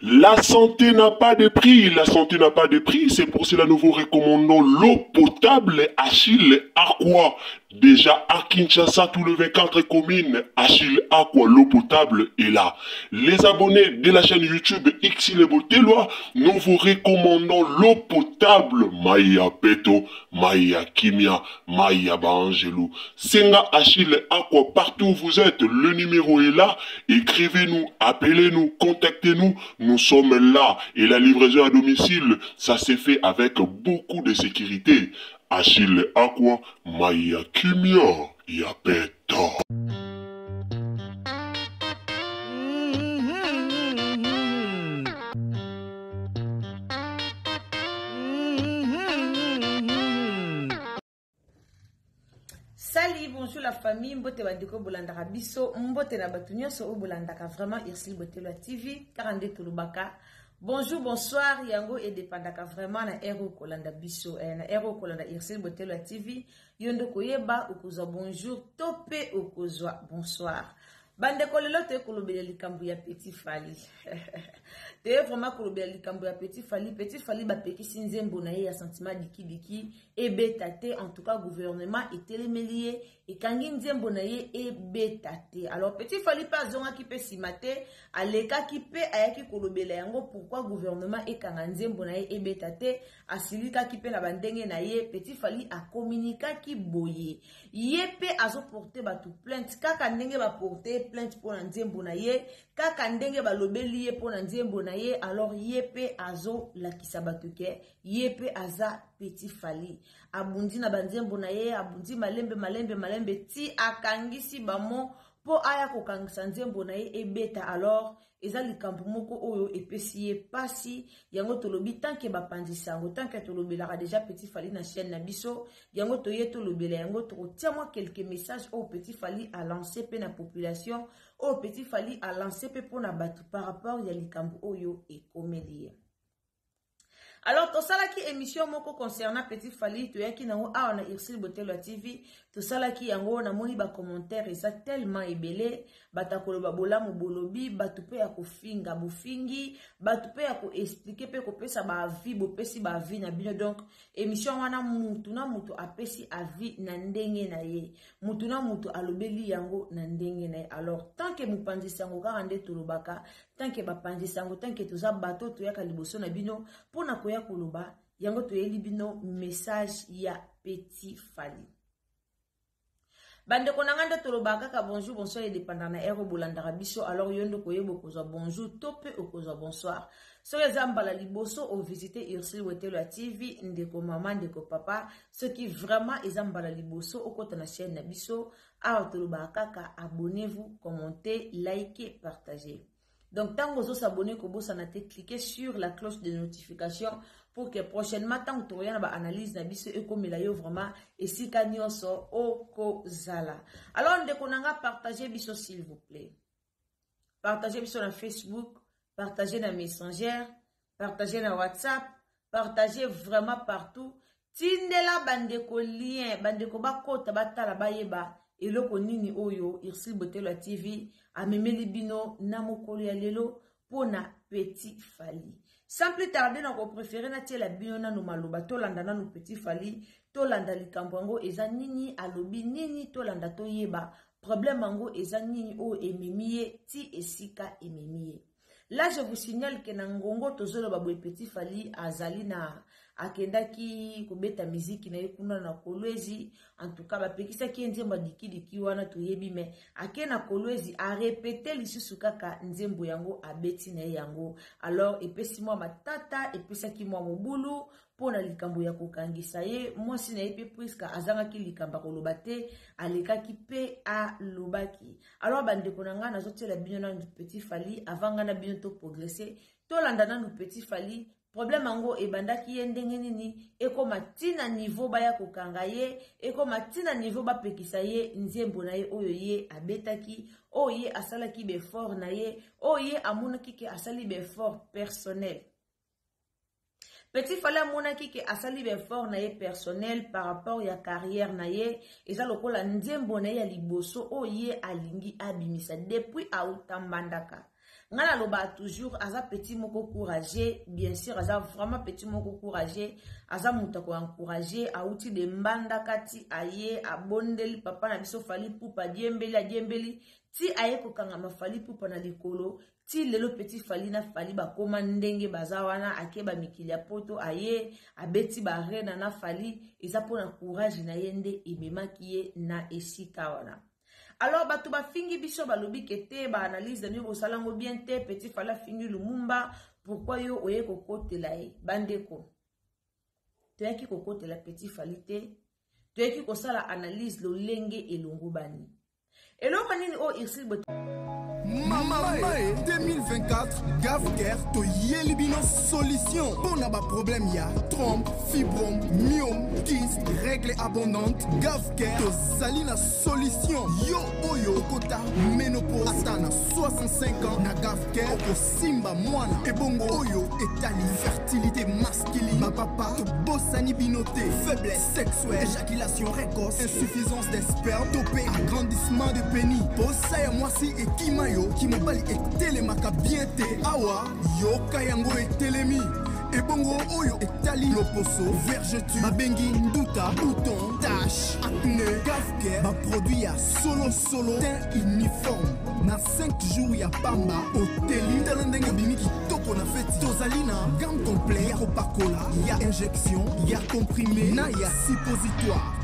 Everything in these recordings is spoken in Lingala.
La santé n'a pas de prix, la santé n'a pas de prix, c'est pour cela que nous vous recommandons l'eau potable Achille Aqua. Déjà à Kinshasa, tous les 24 communes, Achille Aqua, l'eau potable est là. Les abonnés de la chaîne YouTube Xile Botelwa, nous vous recommandons l'eau potable Maya Peto, Maya Kimia, Maya Bangelou. Senga Achille Aqua, partout où vous êtes, le numéro est là. Écrivez-nous, appelez-nous, contactez-nous. Nous sommes là et la livraison à domicile, ça s'est fait avec beaucoup de sécurité. Achille Aqua, Maya Kimia, Yapeta. Salut, bonjour la famille, mbote bandeko bolandaka biso, mbote na batu nyonso o bolandaka vraiment Xile Botelwa TV, 42 Tolobaka. Bonjour, bonsoir, yango et dépendaka vraiment na ero kolanda biso, na ero kolanda Xile Botelwa TV, yondo koyeba okozwa bonjour, tope okozwa bonsoir. Bandeko lelo te kolobela likambo ya Petit Fally. Te vraiment kolobela likambo ya Petit Fally ba pekisi nzembo na ye ya sentiment diki ebetate, en tout cas gouvernement etelemeli et kangi nzembo na ye ebetate. Alors Petit Fally pa zonga ki pe simate, aleka ki pe ayaki kolobela yango pourquoi gouvernement ekanga nzembo na ye ebetate, asilika ki pe na bandenge na ye. Petit Fally a communiqué ki boye. Ye pe azo porter ba tout plainte, kaka ndenge ba porter plainte pour nzembo na ye, kaka ndenge ba lobeli ye pour nzembo na ye. Alors ye pe azo lakisa batuke, ye pe aza Petit Fally abundi na banzembo na ye, abundi malembe ti akangisi bamo po aya kokangisa nzembo na ye ebeta. Alors eza likambo moko oyo epesi ye pasi, yango tolobi tanke bapandisa yango, tanke tolobelaka déjà Petit Fally na chaîne na biso, yango toye tolobela yango tokotia moi quelques messages au Petit Fally a lancé pe na population, au Petit Fally a lancé pe pona batu par rapport ya likambo oyo ekomeli. Alors, to salaki émission moko concernant Petit Fally, to yaki nango awa na Xile Botelwa TV, to salaki yango na moni ba commentaire eza tellement ebele, batakolo babolamu bolobi, batu pe ya kofinga bofingi, batu pe ya ko expliquer pe ko pesa ba avis, bo pesi ba avis na bino. Donc émission wana mutu na mutu apesi avis na ndenge na ye, mutu na mutu alobeli yango na ndenge na ye. Alors tant que mupandisi yango kaka nde tolobaka, tant que bapandisi yango, tant que toza bato toyaka liboso na bino pona koya koloba yango toyeli bino message ya Petit Fally. Bande konanganda tolobaka ka bonjour bonsoir et dépendant na ero bolandaka biso. Alors yondo koyebo kozwa bonjour tope okozwa bonsoir. So ezambala liboso o visiter Xile Botelwa TV, ndeko maman ndeko papa, ce qui vraiment ezambala liboso okota na chaîne na biso, awa tolobaka ka abonnez-vous, commentez, likez, partagez. Donc, tant que vous s'abonnez, vous avez cliqué sur la cloche de notification pour que prochainement, tant que vous avez une analyse, et comme il y a vraiment, et si vous avez okozala. Alors, on a partagé biso s'il vous plaît. Partagez biso sur Facebook, partagez dans Messenger, partagez dans WhatsApp, partagez vraiment partout. Tindela bandeko lien, bandeko bakota batala bayeba. Eloko nini oyo Xile Botelwa TV amemeli bino na mokolo ya lelo pona Petit Fally. Sans plus tarder, na ko préféré na tie la bino na no maloba tolanda na no Petit Fally, tolanda likambo yango eza nini alobi nini, tolanda toyeba problème yango eza nini o ememiye ti esika ememiye. Là, je vous signale que Nangongo tozolo baboy Petit Fally azali na akendaki kobeta miziki na yekuna na Kolwezi. En tout cas, bapekisa ki nzembo diki wana toyebi, me akena Kolwezi a répété lisusu kaka nzembo yango abeti na yango. Alors epesi moi matata, epesa ki moi mobulu pona likambo ya kokangisa ye. Moi si na yepe priska azanga ki likamba koloba te, aleka ki pe a lobaki. Alors bandeko nanga nazotela bino na Petit Fally avant nga na bino to progresser, to landa na Petit Fally. Problème ango ebandaki ye ndenge nini, eko matina niveau baya kokanga ye, eko matina niveau ba pekisa ye nzembo na ye oyo ye abetaki, oyo ye asalaki be fort na ye, oyo ye amonaki ke asali be fort personnel. Petit Fally amonaki ke asali be fort na ye personnel par rapport ya carrière na ye, eza lokola nzembo na ye ya liboso oyo ye alingi abimisa depuis autambandaka. ngana loba toujours aza petit moko courageux, bien sûr aza vraiment petit moko courageux, aza muta ko encourager auti de mbanda kati aye abondeli papa na biso fali pupa diembeli ti aye ko kanga mafali pupa na likolo ti lelo petit fali na fali ba koma ndenge bazawana akeba mikili ya poto aye abeti ba rena na fali eza pona courage na yende ebemaki ye na esika wana. Alors, batu ba fingi biso balobi kete ba analyse de niveau salango bien te petit fala fingi Lumumba pourquoi yo oye kokote la e bandeko. To yaki kokote la petit falite, to yaki ko sala analyse lo lenge elongo bani. Elongo nini o irsi bot Mama 2024 Gavker to Yelibino solution. Pour n'a pas problème ya trompe, fibrome, myome, kyste, règle abondante. Gavker to Zalina solution. Yo oyo kota ménopause atana 65 ans na Gavker ko simba mwana ebongo oyo etali fertilité masculine. Ma papa to bossani binoté, faiblesse sexuelle, éjaculation précoce, insuffisance des spermes, topé agrandissement de pénis. Bossa moi si et kimayo qui mobali etelemaka bien te awa yoka yango etelemi ebongo oyo etali loposo vergeture babengi nduta bouton tache acné Gavker ba produit ya solo teint uniforme na 5 jours ya pamba oteli tala ndenge bimi kitoko na feti tozali na gamme complet ya kopakola ya injection ya comprimé na ya suppositoire.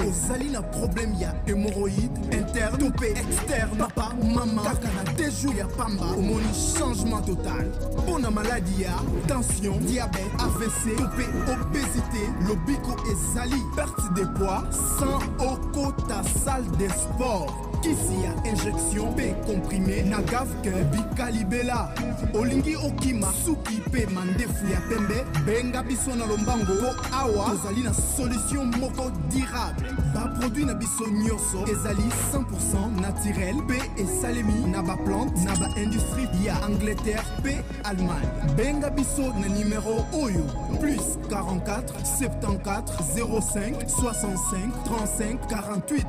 Ozali na problème ya hémorroïde interne topé externe papa maman kaka na 2 jours ya pamba omoni changement total. Pona maladie ya tension diabète AVC topé obésité lobiko ezali perte de poids sans okota salle de sport. Kisi ya injection pe comprimé na Gavker bikalibela olingi okima suki pe mandefu ya pembe benga biso na lombango po awa tozali na solution moko durable ba produit na biso nyonso ezali 100% naturel pe esalemi na ba plante na ba industrie ya Angleterre pe Allemagne. Benga biso na numéro oyo plus 44 74 05 65 35 48.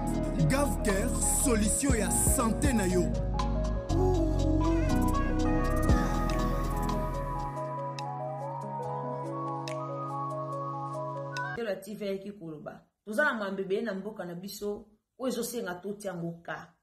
Gavker solution ya santé na yo. La TV ki koloba tozala mambebe na mboka na biso oyo senga toti yango ka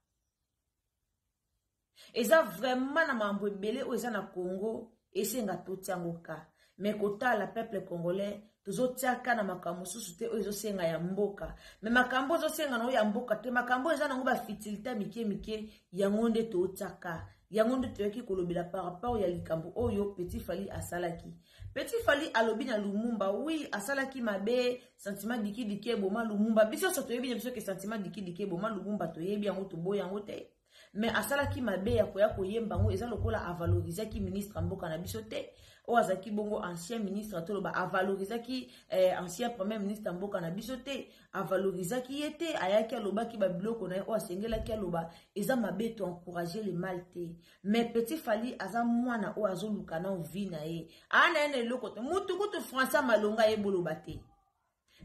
eza vraiment na mambo ebele oyo eza na Congo esenga toti yango ka mais kotala peuple congolais tozotiaka na makambo susu te oyo senga ya mboka mais makambo senga na ya mboka te makambo eza nango ba fitilité mike yango nde totiaka yango nde toyaki kolobela par rapport ya likambo oyo Petit Fally asalaki. Petit Fally alobi na Lumumba oui asalaki mabe sentiment diki boma Lumumba biso so toyebi biso ke sentiment diki boma Lumumba toyebi yango to boya yango te mais asalaki mabe ya koya koyemba ngo eza lokola avaloriser ki ministre mboka na biso te o azaki bongo ancien ministre toloba avaloriser ki ancien premier ministre mboka na biso te avaloriser ki yete ayaki aloba ki ba biloko na o asengela ki aloba eza mabe to encourager le mal te mais Petit Fally aza mwana o azoluka na vie na ye ana ene loko te mutu kutu François Malonga yeboloba te.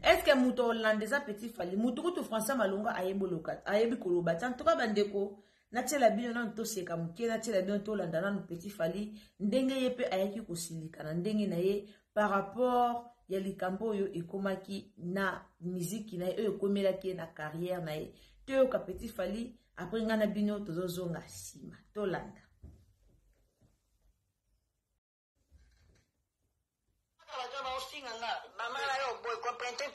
Est-ce que mutu hollandais a Petit Fally mutu kutu François Malonga ayeboloka ayebi koloba en tout cas bandeko na tela bino na to seka muke na tela bino to landa na Petit Fally ndenge yepe ayaki kosilika na ndenge na ye par rapport ya likambo yo ekomaki na muziki na ye oyo komelaki na carrière na ye to ka Petit Fally après ngana bino tozozonga sima to landa. Maman là yo boy ko printe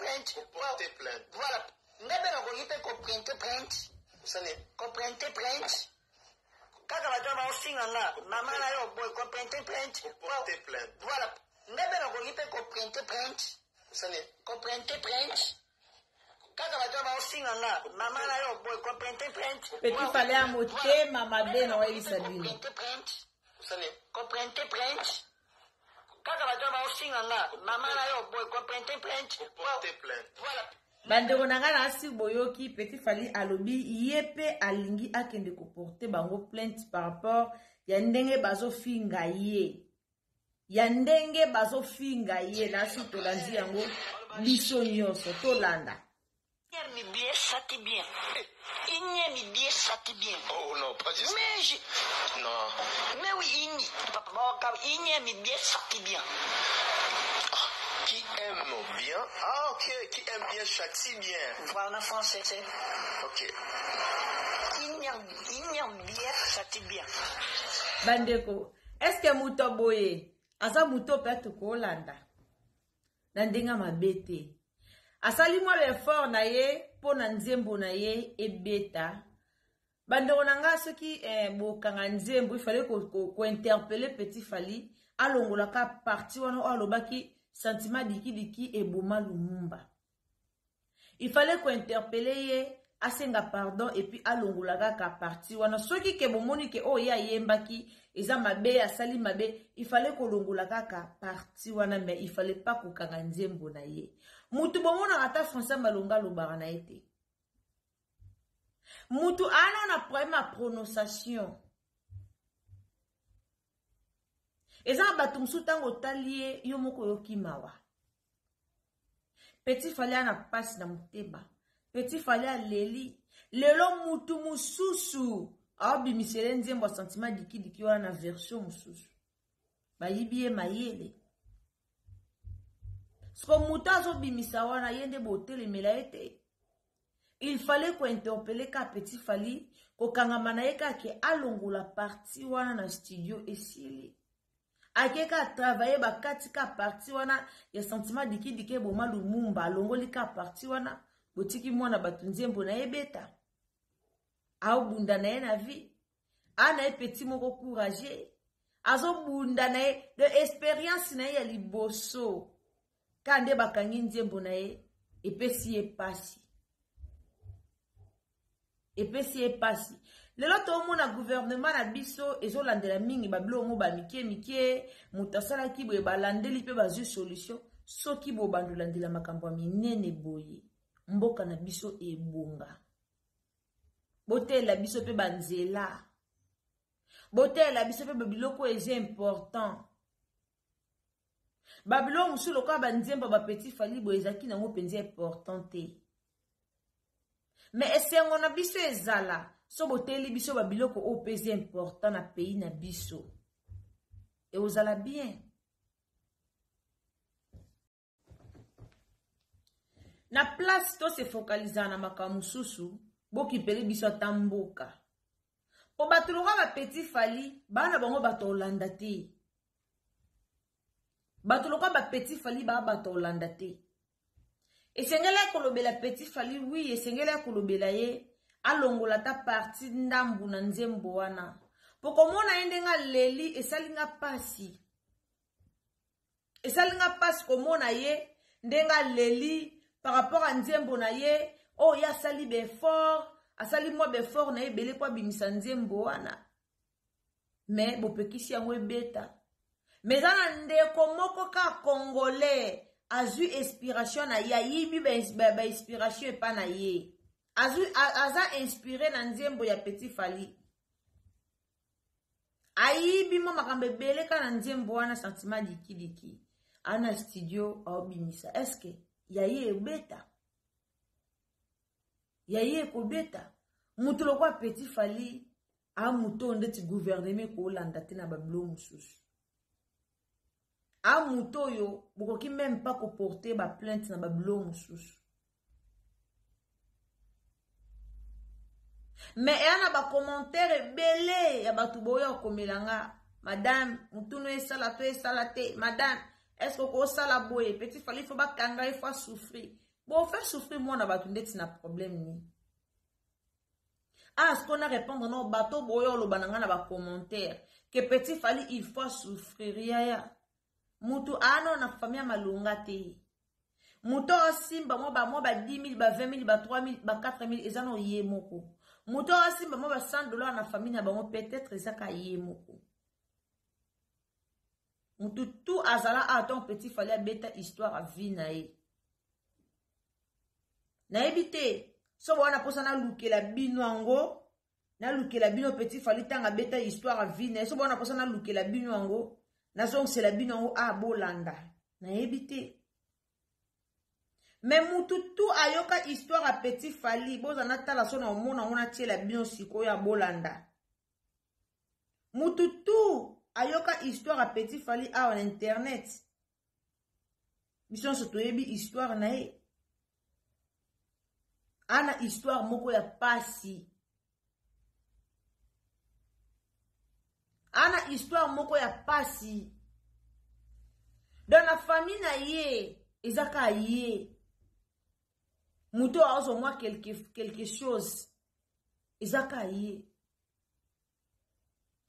voilà ndebe na ko yite ko printe sane ko printe kaka ba jaba osinga nga maman là yo boy ko printe voilà ndebe na ko yite ko printe sane ko printe kaka ba jaba osinga nga maman là yo boy ko printe Petit Fally a motema mabe na wayisa bino sane ko printe kaka ba jaba osinga nga maman là yo boy ko printe voilà bandeko na ngana asi boyoki Petit Fally alobi yepe alingi akende ko porter bango plainte par rapport ya ndenge bazofinga ye na si tolandi yango biso nyonso tolanda Mi bien, ça t'est bien. Mi bien, ça t'est bien. Oh non, pas juste. Non. Mais oui, papa, mi bien, ça t'est bien. Qui aime bien? Ah, ok. Qui aime bien châtie bien. Voilà en français, c'est. Ok. Bien, ça t'est bien. Bandeko, est-ce que muto boye? Asa muto peut Kolanda. Nandenga mabete. Asali mwa l'effort na ye, po na nzembo na ye, ebeta. Bandeko nanga soki bokanga nzembo, il fallait ko interpeller Petit Fally, alongola ka parti wana alobaki sentiment diki et Boma Lumumba. Il fallait ko interpeller ye, asenga pardon et puis alongola ka parti wana soki ke bomoni ke o ya yembaki eza mabe asali mabe, il fallait ko longola ka parti wana, mais il fallait pas ko kanga nzembo na ye. Mutu bomona ata français malonga lobara na ete. Mutu ana na problème à prononciation. Eza batum sutango talie yo moko yokimawa. Petit Fally ana passe na muteba. Petit Fally a leli. Lelo mutu mususu. Aobi misele nzembo sentiment diki wana na version mususu. Ba yibie mayele. Sko mutazo bimisa wana yende botele melaete. Il fallait ko interpeller ka Petit Fally ko kangamana yeka ke alongola parti wana na studio esili. Akeka travailler ba katika parti wana ya sentiment diki Boma Lumumba alongoli ka parti wana botiki mwana batunzembo na ebeta. Au bunda na ye na vie. Ana e petit moko courageux. Azo bunda na ye de expérience na ye ya liboso. Kande bakangi nzembo na ye epesi ye pasi. Epesi ye pasi. Lelo to mona gouvernement na biso ezolandela mingi babilo mo ba mike mutasala kibo e balandeli pe bazu solution soki bo bandolandela makambo ya minene boye. Mboka na biso ebunga. Botela biso pe banzela. Botela biso pe biloko eze important. Babilo musulo kwa banzemba ba Petit Fally bo ezaki na ngo penzi importante. Mais esengo na biso ezala so boteli biso ba biloko o pezi important na pays na biso. Et ozala bien. Na place to se focaliser na makamususu boki pele biso tamboka. Po batuloka ba Petit Fally bana bango bato Olanda te. Batuloka ba Petit Fally ba bato Olanda te. Esengela kolobela Petit Fally oui, esengela kolobela ye alongola ta parti ndambu na nzembo wana. Poko mona endenga leli esalinga pasi. Esalinga pasi komona ye ndenga leli par rapport à nzembo na ye, oh ya sali befort, asali mwa befort na ye bele kwa bimisa nzembo wana. Mais bopekisi yango ebeta. Mais zana ndeko moko ka congolais azu inspiration na ya yibi ba inspiration epa na ye. Aza inspiré na nzembo ya Petit Fally. Ayibi mo makambe bele ka na nzembo wana sentiment diki. Ana studio au bimisa. Est-ce que yaye beta? Yaye ko beta. Mutu lokwa Petit Fally a muto ndeti gouvernement ko Olanda te na babilo mususu. A muto yo bokoki même pas ko porter ba plainte na babilo mususu. Mais yana ba commentaire belé ya batu boyo komelanga. Madame, mutuno esala te. Madame, est-ce que ko sala boye? Petit Fally faut ba kanga il faut souffrir. Bon, faire souffrir moi na batu ndeti na problème ni. Ah, ce qu'on a répondre non bateau boyo lo bananga na ba commentaire que Petit Fally il faut souffrir ya. Mutu ano na famille malunga te. Muto simba mo ba 10 000 ba 20 000 ba 3 000 ba 4 000 ezano ye moko. Muto simba mo ba $100 na famille na bango peut-être ezaka ye moko. Mutu tout azala a ton Petit Fally beta histoire à vie na ye. Na ebite so wana posa na lukela bino ango na lukela bino Petit Fally tanga beta histoire à vie na so wana posa na lukela bino ango na zong c'est la bino ango a bolanda na ebite. Mais mututu ayoka histoire à Petit Fally. Bozana tala sona omona ona tiela bien siko ya bolanda. Mututu ayoka histoire à Petit Fally en internet. Mission surtout yebi histoire nae. Ana histoire moko ya pasi. Ana histoire moko ya pasi. Dans la famille na ye, ezaka ye. Muto a au moins quelque chose. Ezaka ye.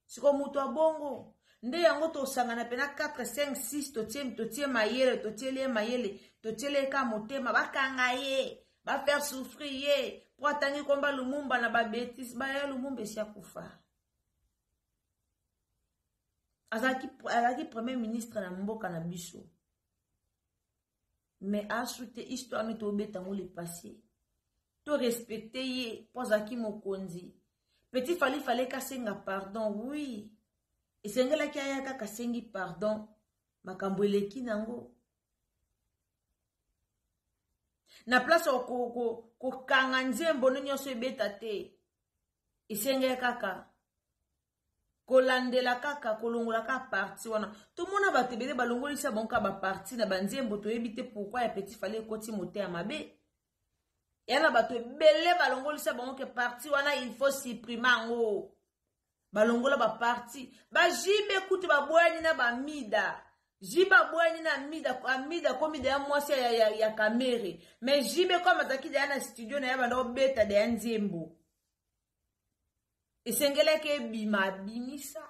Siko muto a bongo. Nde yango to sangana pena 4, 5, 6 totie mayele, totie mayele, totie ka motema bakanga ye, ba faire souffrir ye, pour atangi komba Lumumba na ba bêtise, ba ya Lumumba si akufa. Azaki premier ministre na mboka na biso. Mais a souhaité histoire mais to betango le passé. To respecter ye, pozaki mokonzi. Petit fallait kasenga pardon, oui. Et sengela ki ayaka kasengi pardon, makambo eleki nango. Na place ko kanga nzembo nyonso ebeta te. Esengela kaka kolandela kaka kolongola ka parti wana. Tout mona batebele balongolisa bonka ba parti na banzembo to ebite pourquoi ya Petit Fally koti moté ya mabe. Yana bato ebele balongolisa bonke parti wana il faut supprimer ngo. Balongola ba parti ba jibe kuti ba bwani na ba mida jiba bwani na mida komi de mwasi ya kamere mais jibe comme ataki de na studio na ya bando beta de nzembo esengele ke bima bimisa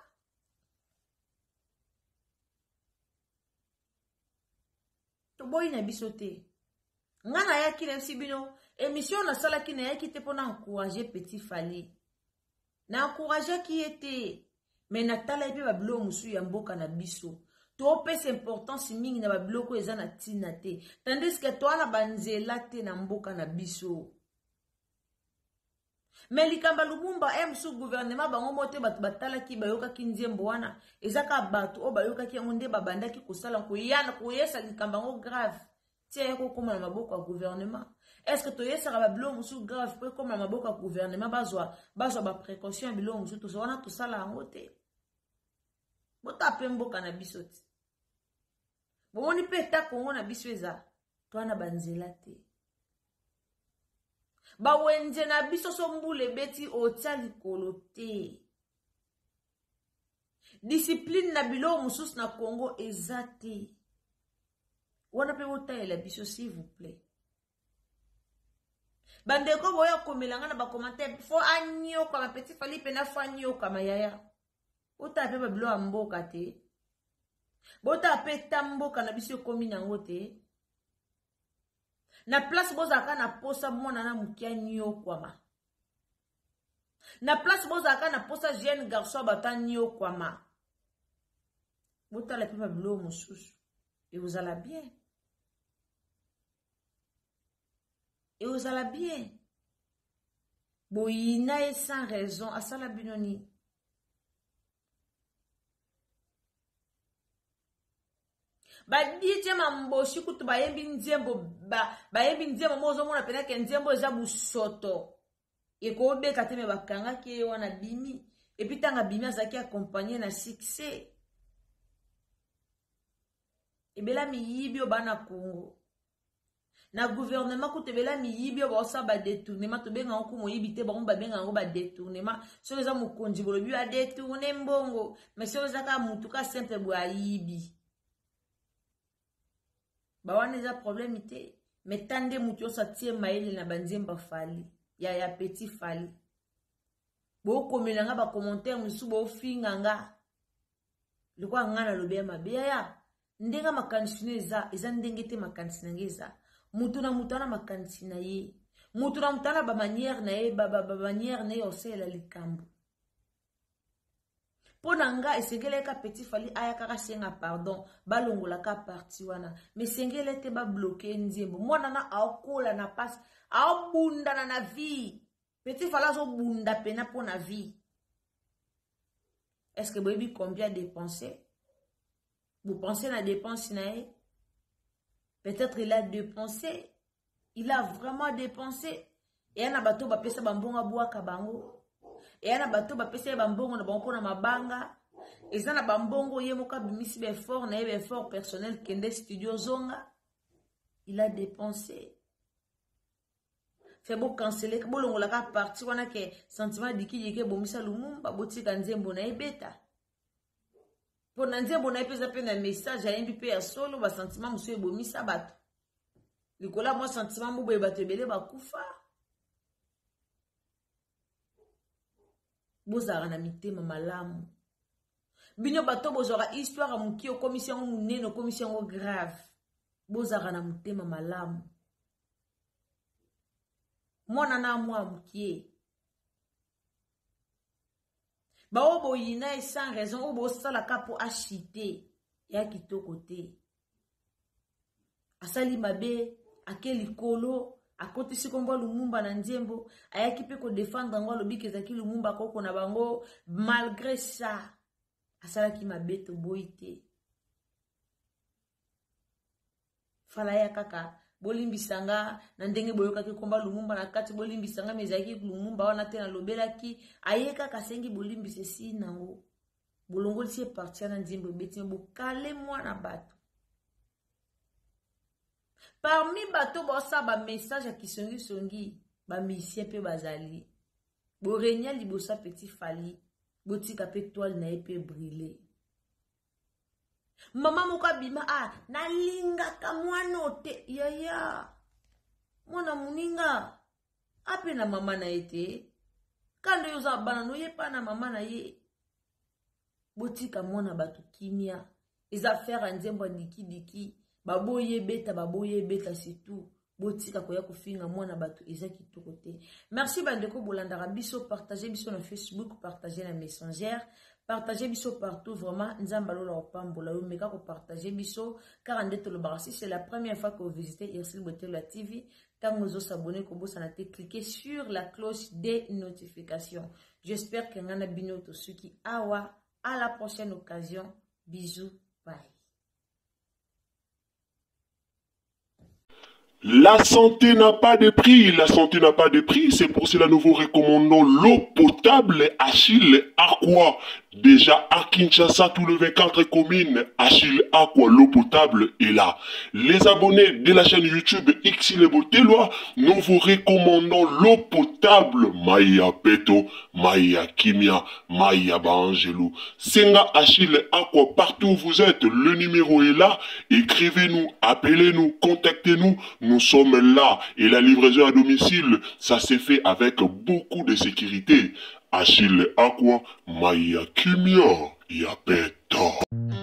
to boy na bisote ngana ya kile sibino émission na sala ki na ya kite pona encourager Petit Fally. Na encourager qui était mais natala epe ba bilo musu ya mboka na biso to pesa importance mingi na ba biloko eza na tina te tandis que to na banzela te na mboka na biso mais likamba Lumumba musu gouvernement bango mote batu batala ki bayoka ki nzembo wana ezaka batu o bayoka ki ngonde babanda ki kosala ko yana ko yesa likamba ngo grave tie ko koma na maboko ya gouvernement. Est-ce que tu es sur la bilo musu grave pour comme la boka gouvernement bazwa ba précaution bilo musu to wana to sala ngote bota pembo kana bisoti bo ni peta kongo na bisweza to na banzela te ba wenze na biso so mbule beti o tsali kolote discipline na bilo musu na Congo ezate wana pe wota la biso s'il vous plaît. Bandeko boya komelanga na ba commentaire fo anyo kama Petit Fally pena fo anyo kama yaya. Ota pe ba bilo amboka te. Bota pe tamboka na biso komi nango te. Na place bozaka na posa mwana na mukia nyo kwama. Na place bozaka na posa jeune garçon bata nyo kwama. Bota la pe ba bilo mususu. Et vous allez bien. Et vous allez bien. Boyina et sans raison. À ça la binoni. Ba DJ mamboshi kutu ba yembi nzembo. Ba yembi nzembo mozo mona pena ke nzembo eza busoto. E ko be kateme bakanga ki wana bimi. Et puis tanga bimi azaki accompagné na succès. Et bela mi yibi o bana Congo. Na gouvernement kutebela mi yibi o ba osa ba détournement to benga nko mo yibite ba mba benga ngo ba détournement so eza mukonji bolo bi a détourner mbongo mais so eza ka mutuka simple bo yibi ba wana eza problème ite mais tande mutu sa tie maile na banzemba Fally ya Petit Fally bo komelanga ba commentaire musu bo finga nga likwa ngana lobe mabe ya ndenga makanisi eza ndenge te makanisi ngeza mutu na mutana makanisi na ye mutu na mutana ba manière na ye ba manière na ye osela likambo pona nga esengele ka Petit Fally aya kaka senga pardon balongola ka parti wana mais sengele te ba bloquer nzembo mwana na akola na passe abunda na vie Petit Fally azo bunda pena pona vie. Est-ce que vous avez combien dépenser? Vous pensez à la dépense? Peut-être il a dépensé. Il a vraiment dépensé. Et un bateau va pesa bambonga boaka bango. Et un bateau va pesa bambongo na bango na mabanga. Et ça na bambongo yemoka bimisi be fort na be fort personnel kende studio zonga. Il a dépensé. Fait beau canceller que bolongo la ka parti wana ke sentiment diki yeke bomisa lumumba botika nzembo na ebeta. Pour nzembo na epesa pe na message a yembi pe ya solo ba sentiment musu bomisa bato. Likola moi sentiment mo boye bato ebele bakufa. Bozara na mitema malamu. Bino bato bozora histoire muki o commission munene o commission grave. Bozara na mitema malamu. Mwana na mwa mukie. Ba obo yina sans raison obo sala kapo achité ya kitoko te. Asali mabe akeli kolo akotisi komba Lumumba na nzembo ayaki pe ko défendre ngo lobiki ezaki Lumumba koko na bango malgré ça asala ki mabe to boite. Fala ya kaka bolimbisanga na ndenge boyoka ki komba Lumumba na kati bolimbisanga mezaki Lumumba wana te na lobelaki ayeka kasengi bolimbise si nango bolongo tie partir na nzembo beti bo kale mwana bato. Parmi bato bosa ba message a kisongi songi ba misien pe bazali bo renya libosa petit fali botika pe toile na epe brûler. Mama moka bima na linga ka mwana te yaya mwana muninga ape na mama na ete kando yoza bana no ye pa na mama na ye botika mwana batu kimia eza faire nzembo diki baboye beta c'est tout botika koya kofinga mwana batu eza kitoko te. Merci bandeko bolandaka biso, partager biso na Facebook, partager na Messenger, partager biso partout. Vraiment nzamba lola opambola yo meka ko partager biso 42 tolobara. Si c'est la première fois que vous visitez Irsil Botelo TV, tango zo s'abonner ko bosa na te cliquer sur la cloche des notifications. J'espère que ngana bino to suki awa. À la prochaine occasion. Bisous, bye. La santé n'a pas de prix, la santé n'a pas de prix, c'est pour cela nous vous recommandons l'eau potable Achille Aqua. Déjà à Kinshasa, tout le 24 communes, Achille Aqua, l'eau potable est là. Les abonnés de la chaîne YouTube Irsil Botelo, nous vous recommandons l'eau potable Maya Peto, Maya Kimia, Maya Bangelou. Senga Achille Aqua, partout où vous êtes, le numéro est là. Écrivez-nous, appelez-nous, contactez-nous. Nous sommes là et la livraison à domicile, ça s'est fait avec beaucoup de sécurité. Achille Aqua, Maya Kimia, Yapeto.